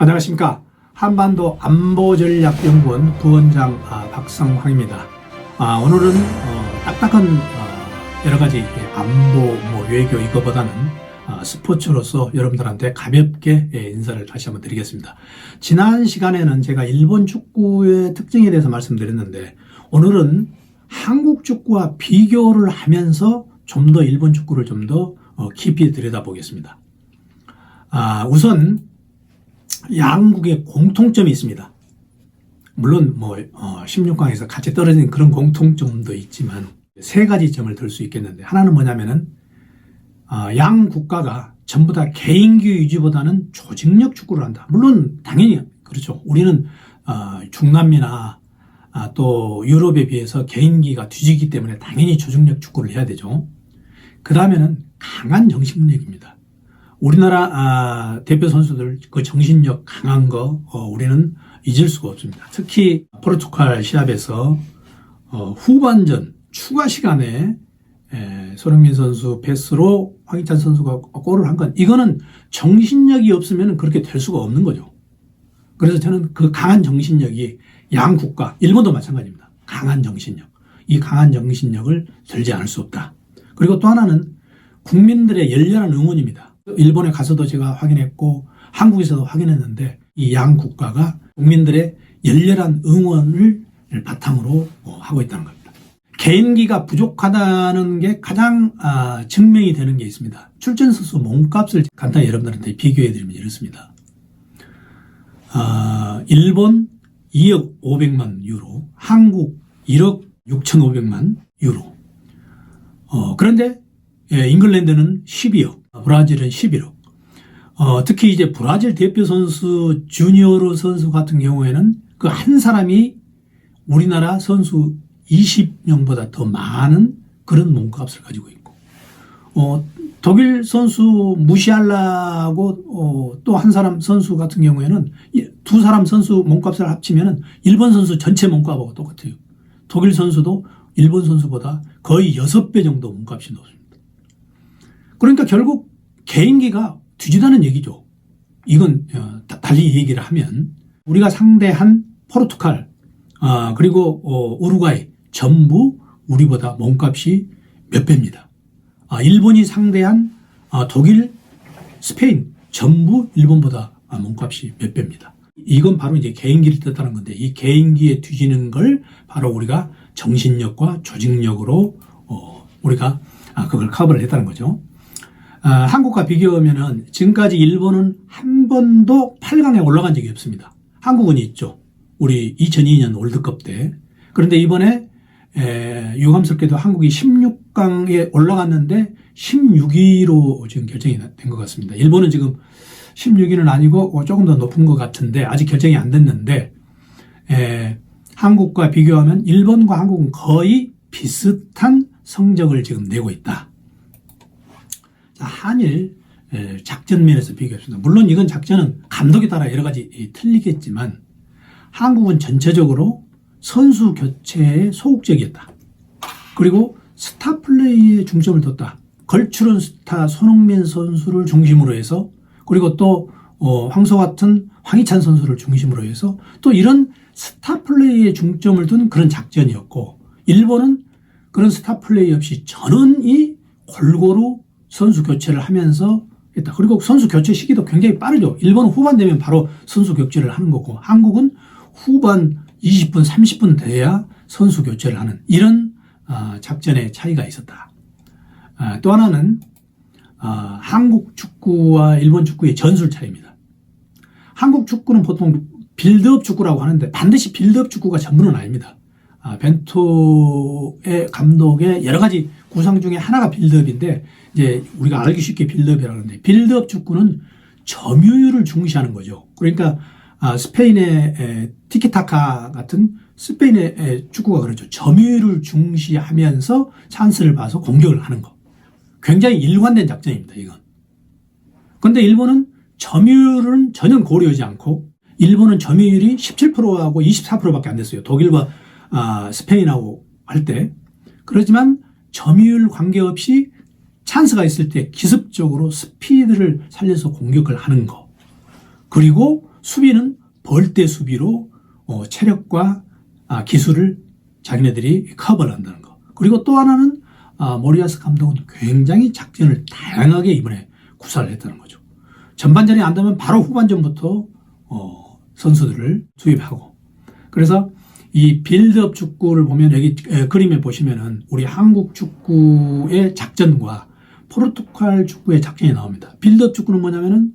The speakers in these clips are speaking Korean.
안녕하십니까. 한반도 안보전략연구원 부원장 박성황입니다. 오늘은 딱딱한 여러가지 안보 외교 이거보다는 스포츠로서 여러분들한테 가볍게 인사를 다시 한번 드리겠습니다. 지난 시간에는 제가 일본 축구의 특징에 대해서 말씀드렸는데, 오늘은 한국 축구와 비교를 하면서 좀 더 일본 축구를 좀 더 깊이 들여다보겠습니다. 우선 양국의 공통점이 있습니다. 물론 16강에서 같이 떨어진 그런 공통점도 있지만 세 가지 점을 들 수 있겠는데, 하나는 뭐냐면은 양 국가가 전부 다 개인기 유지보다는 조직력 축구를 한다. 물론 당연히 그렇죠. 우리는 중남미나 또 유럽에 비해서 개인기가 뒤지기 때문에 당연히 조직력 축구를 해야 되죠. 그 다음에는 강한 정신력입니다. 우리나라 대표 선수들 그 정신력 강한 거 우리는 잊을 수가 없습니다. 특히 포르투갈 시합에서 후반전 추가 시간에 손흥민 선수 패스로 황희찬 선수가 골을 한 건, 이거는 정신력이 없으면 그렇게 될 수가 없는 거죠. 그래서 저는 그 강한 정신력이 양 국가, 일본도 마찬가지입니다. 강한 정신력, 이 강한 정신력을 들지 않을 수 없다. 그리고 또 하나는 국민들의 열렬한 응원입니다. 일본에 가서도 제가 확인했고 한국에서도 확인했는데, 이 양 국가가 국민들의 열렬한 응원을 바탕으로 하고 있다는 겁니다. 개인기가 부족하다는 게 가장 증명이 되는 게 있습니다. 출전 선수 몸값을 간단히 여러분들한테 비교해 드리면 이렇습니다. 일본 2억 500만 유로, 한국 1억 6,500만 유로. 그런데 잉글랜드는 12억, 브라질은 11억. 특히 이제 브라질 대표 선수 주니어르 선수 같은 경우에는 그 한 사람이 우리나라 선수 20명보다 더 많은 그런 몸값을 가지고 있고, 독일 선수 무시알라고 또 한 사람 선수 같은 경우에는 두 사람 선수 몸값을 합치면 일본 선수 전체 몸값하고 똑같아요. 독일 선수도 일본 선수보다 거의 6배 정도 몸값이 높습니다. 그러니까 결국 개인기가 뒤지다는 얘기죠. 이건 달리 얘기를 하면 우리가 상대한 포르투갈 그리고 우루과이 전부 우리보다 몸값이 몇 배입니다. 일본이 상대한 독일, 스페인 전부 일본보다 몸값이 몇 배입니다. 이건 바로 이제 개인기를 뜻하는 건데, 이 개인기에 뒤지는 걸 바로 우리가 정신력과 조직력으로 우리가 그걸 커버를 했다는 거죠. 한국과 비교하면은 지금까지 일본은 한 번도 8강에 올라간 적이 없습니다. 한국은 있죠. 우리 2002년 월드컵 때. 그런데 이번에 유감스럽게도 한국이 16강에 올라갔는데 16위로 지금 결정이 된 것 같습니다. 일본은 지금 16위는 아니고 조금 더 높은 것 같은데 아직 결정이 안 됐는데, 한국과 비교하면 일본과 한국은 거의 비슷한 성적을 지금 내고 있다. 자, 한일 작전 면에서 비교했습니다. 물론 이건 작전은 감독에 따라 여러 가지 틀리겠지만 한국은 전체적으로 선수 교체에 소극적이었다. 그리고 스타 플레이에 중점을 뒀다. 걸출한 스타 손흥민 선수를 중심으로 해서, 그리고 또 황소 같은 황희찬 선수를 중심으로 해서 또 이런 스타 플레이에 중점을 둔 그런 작전이었고, 일본은 그런 스타 플레이 없이 전원이 골고루 선수 교체를 하면서 했다. 그리고 선수 교체 시기도 굉장히 빠르죠. 일본은 후반 되면 바로 선수 교체를 하는 거고, 한국은 후반 20분, 30분 돼야 선수 교체를 하는 이런 작전의 차이가 있었다. 또 하나는 한국 축구와 일본 축구의 전술 차이입니다. 한국 축구는 보통 빌드업 축구라고 하는데 반드시 빌드업 축구가 전부는 아닙니다. 벤투의 감독의 여러 가지 구상 중에 하나가 빌드업인데, 이제 우리가 알기 쉽게 빌드업이라고 하는데, 빌드업 축구는 점유율을 중시하는 거죠. 그러니까 스페인의 티키타카 같은 스페인의 축구가 그렇죠. 점유율을 중시하면서 찬스를 봐서 공격을 하는 거. 굉장히 일관된 작전입니다, 이건. 그런데 일본은 점유율은 전혀 고려하지 않고, 일본은 점유율이 17%하고 24%밖에 안 됐어요. 독일과 스페인하고 할 때. 그렇지만 점유율 관계없이 찬스가 있을 때 기습적으로 스피드를 살려서 공격을 하는 거. 그리고 수비는 벌떼 수비로 체력과 기술을 자기네들이 커버를 한다는 거. 그리고 또 하나는 모리아스 감독은 굉장히 작전을 다양하게 이번에 구사를 했다는 거죠. 전반전이 안 되면 바로 후반전부터 선수들을 투입하고. 그래서 이 빌드업 축구를 보면 여기 그림에 보시면은 우리 한국 축구의 작전과 포르투갈 축구의 작전이 나옵니다. 빌드업 축구는 뭐냐면은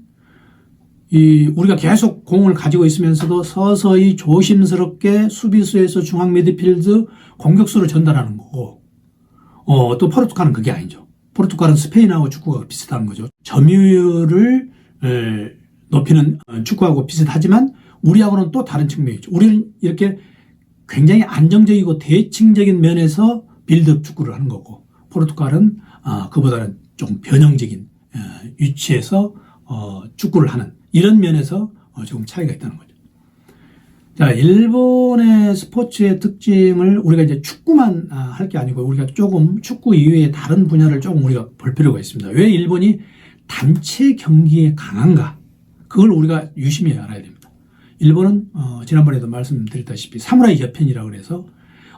우리가 계속 공을 가지고 있으면서도 서서히 조심스럽게 수비수에서 중앙 미드필드 공격수로 전달하는 거고, 또 포르투갈은 그게 아니죠. 포르투갈은 스페인하고 축구가 비슷한 거죠. 점유율을 높이는 축구하고 비슷하지만 우리하고는 또 다른 측면이죠. 우리는 이렇게 굉장히 안정적이고 대칭적인 면에서 빌드업 축구를 하는 거고, 포르투갈은 그보다는 좀 변형적인 위치에서 축구를 하는 이런 면에서 조금 차이가 있다는 거죠. 자, 일본의 스포츠의 특징을 우리가 이제 축구만 할 게 아니고 우리가 조금 축구 이외의 다른 분야를 조금 우리가 볼 필요가 있습니다. 왜 일본이 단체 경기에 강한가? 그걸 우리가 유심히 알아야 됩니다. 일본은 지난번에도 말씀드렸다시피 사무라이 여편이라고 해서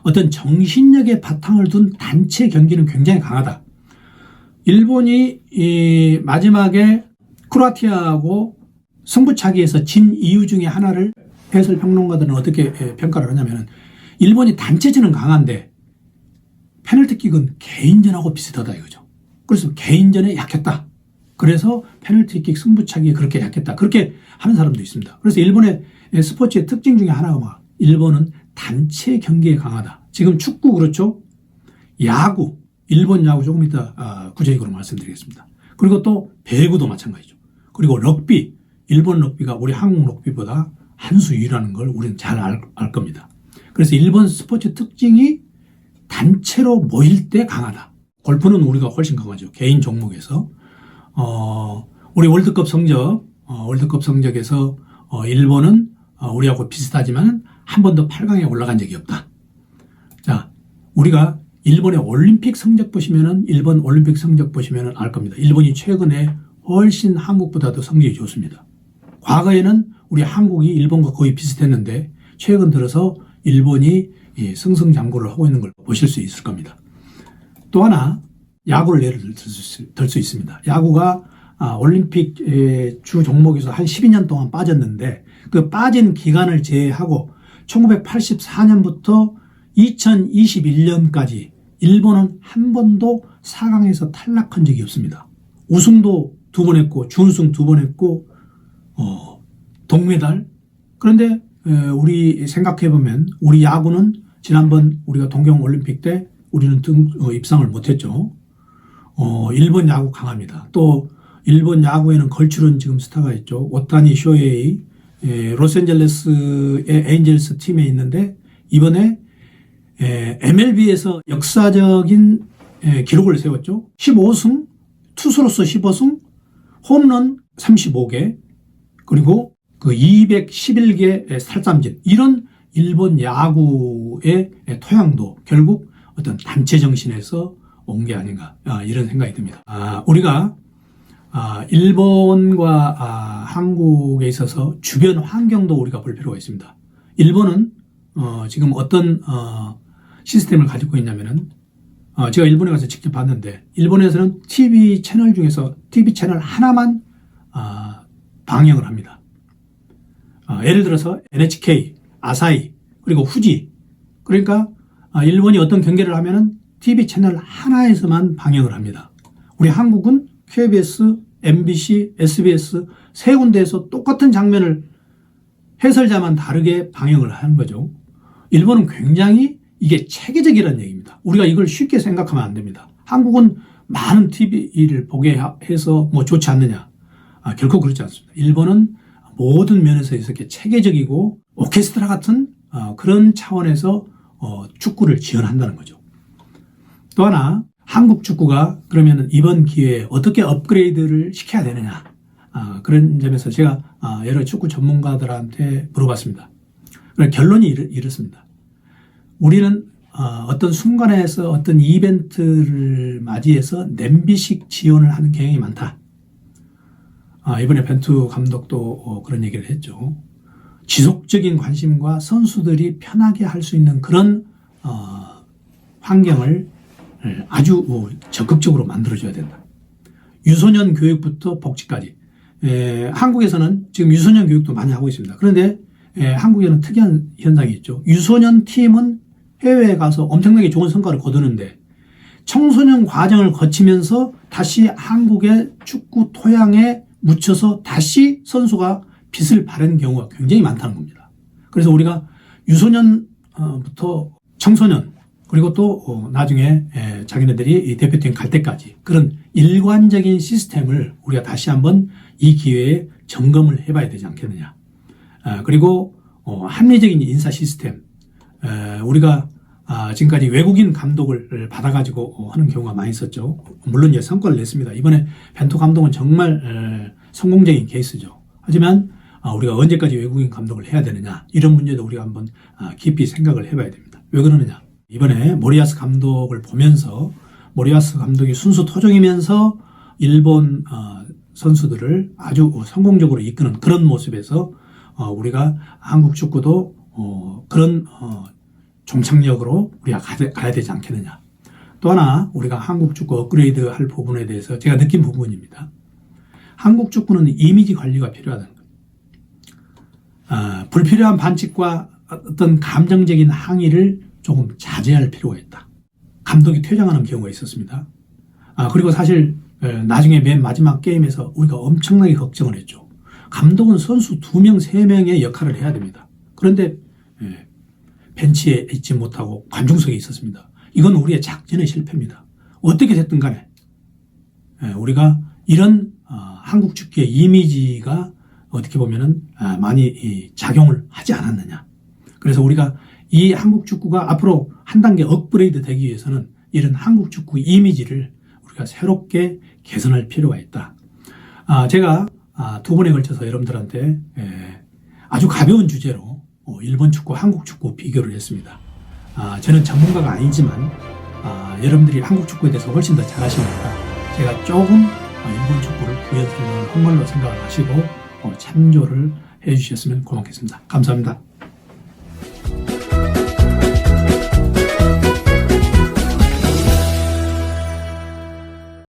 어떤 정신력의 바탕을 둔 단체 경기는 굉장히 강하다. 일본이 마지막에 크로아티아하고 승부차기에서 진 이유 중에 하나를 해설 평론가들은 어떻게 평가를 하냐면 일본이 단체전은 강한데 페널티킥은 개인전하고 비슷하다 이거죠. 그래서 개인전에 약했다. 그래서 페널티킥 승부차기에 그렇게 약했다. 그렇게 하는 사람도 있습니다. 그래서 일본의 스포츠의 특징 중에 하나가 일본은 단체 경기에 강하다. 지금 축구 그렇죠? 야구, 일본 야구 조금 이따 구체적으로 말씀드리겠습니다. 그리고 또 배구도 마찬가지죠. 그리고 럭비, 일본 럭비가 우리 한국 럭비보다 한 수 위라는 걸 우리는 잘 알 겁니다. 그래서 일본 스포츠 특징이 단체로 모일 때 강하다. 골프는 우리가 훨씬 강하죠. 개인 종목에서. 우리 월드컵 성적에서 일본은 우리하고 비슷하지만 한 번도 8강에 올라간 적이 없다. 자, 우리가 일본의 올림픽 성적 보시면은 일본 올림픽 성적 보시면은 알 겁니다. 일본이 최근에 훨씬 한국보다도 성적이 좋습니다. 과거에는 우리 한국이 일본과 거의 비슷했는데 최근 들어서 일본이 승승장구를 하고 있는 걸 보실 수 있을 겁니다. 또 하나 야구를 예를 들 수 있습니다. 야구가 올림픽 주 종목에서 한 12년 동안 빠졌는데 그 빠진 기간을 제외하고 1984년부터 2021년까지 일본은 한 번도 4강에서 탈락한 적이 없습니다. 우승도 2번 했고 준우승 2번 했고 동메달. 그런데 우리 생각해보면 우리 야구는 지난번 우리가 동경올림픽 때 우리는 입상을 못했죠. 일본 야구 강합니다. 또 일본 야구에는 걸출은 지금 스타가 있죠. 오타니 쇼헤이, 로스앤젤레스의 에인젤스 팀에 있는데 이번에 MLB에서 역사적인 기록을 세웠죠. 15승, 투수로서 15승, 홈런 35개, 그리고 그 211개 탈삼진. 이런 일본 야구의 토양도 결국 어떤 단체 정신에서 온 게 아닌가 이런 생각이 듭니다. 우리가 일본과 한국에 있어서 주변 환경도 우리가 볼 필요가 있습니다. 일본은 지금 어떤 시스템을 가지고 있냐면은 제가 일본에 가서 직접 봤는데 일본에서는 TV 채널 중에서 TV 채널 하나만 방영을 합니다. 예를 들어서 NHK, 아사히, 그리고 후지. 그러니까 일본이 어떤 경기를 하면은 TV 채널 하나에서만 방영을 합니다. 우리 한국은 KBS, MBC, SBS 세 군데에서 똑같은 장면을 해설자만 다르게 방영을 하는 거죠. 일본은 굉장히 이게 체계적이라는 얘기입니다. 우리가 이걸 쉽게 생각하면 안 됩니다. 한국은 많은 TV를 보게 해서 뭐 좋지 않느냐. 결코 그렇지 않습니다. 일본은 모든 면에서 이렇게 체계적이고 오케스트라 같은 그런 차원에서 축구를 지원한다는 거죠. 또 하나 한국 축구가 그러면 이번 기회에 어떻게 업그레이드를 시켜야 되느냐. 그런 점에서 제가 여러 축구 전문가들한테 물어봤습니다. 결론이 이렇습니다. 우리는 어떤 순간에서 어떤 이벤트를 맞이해서 냄비식 지원을 하는 경향이 많다. 이번에 벤투 감독도 그런 얘기를 했죠. 지속적인 관심과 선수들이 편하게 할 수 있는 그런 환경을 아주 적극적으로 만들어줘야 된다. 유소년 교육부터 복지까지. 한국에서는 지금 유소년 교육도 많이 하고 있습니다. 그런데 한국에는 특이한 현상이 있죠. 유소년 팀은 해외에 가서 엄청나게 좋은 성과를 거두는데 청소년 과정을 거치면서 다시 한국의 축구 토양에 묻혀서 다시 선수가 빛을 발하는 경우가 굉장히 많다는 겁니다. 그래서 우리가 유소년부터 청소년 그리고 또 나중에 자기네들이 대표팀 갈 때까지 그런 일관적인 시스템을 우리가 다시 한번 이 기회에 점검을 해봐야 되지 않겠느냐. 그리고 합리적인 인사 시스템. 우리가 지금까지 외국인 감독을 받아가지고 하는 경우가 많이 있었죠. 물론 이제 성과를 냈습니다. 이번에 벤투 감독은 정말 성공적인 케이스죠. 하지만 우리가 언제까지 외국인 감독을 해야 되느냐 이런 문제도 우리가 한번 깊이 생각을 해봐야 됩니다. 왜 그러느냐. 이번에 모리야스 감독을 보면서 모리야스 감독이 순수 토종이면서 일본 선수들을 아주 성공적으로 이끄는 그런 모습에서 우리가 한국 축구도 그런 종착역으로 우리가 가야 되지 않겠느냐. 또 하나 우리가 한국 축구 업그레이드 할 부분에 대해서 제가 느낀 부분입니다. 한국 축구는 이미지 관리가 필요하다는 거예요. 불필요한 반칙과 어떤 감정적인 항의를 조금 자제할 필요가 있다. 감독이 퇴장하는 경우가 있었습니다. 그리고 사실 나중에 맨 마지막 게임에서 우리가 엄청나게 걱정을 했죠. 감독은 선수 2명, 3명의 역할을 해야 됩니다. 그런데 벤치에 있지 못하고 관중석에 있었습니다. 이건 우리의 작전의 실패입니다. 어떻게 됐든 간에 우리가 이런 한국 축구의 이미지가 어떻게 보면은 많이 작용을 하지 않았느냐. 그래서 우리가 이 한국 축구가 앞으로 한 단계 업그레이드 되기 위해서는 이런 한국 축구 이미지를 우리가 새롭게 개선할 필요가 있다. 제가 2번에 걸쳐서 여러분들한테 아주 가벼운 주제로 일본 축구, 한국 축구 비교를 했습니다. 저는 전문가가 아니지만 여러분들이 한국 축구에 대해서 훨씬 더 잘 아시니까 제가 조금 일본 축구를 부연 설명을 한 걸로 생각을 하시고 참조를 해주셨으면 고맙겠습니다. 감사합니다.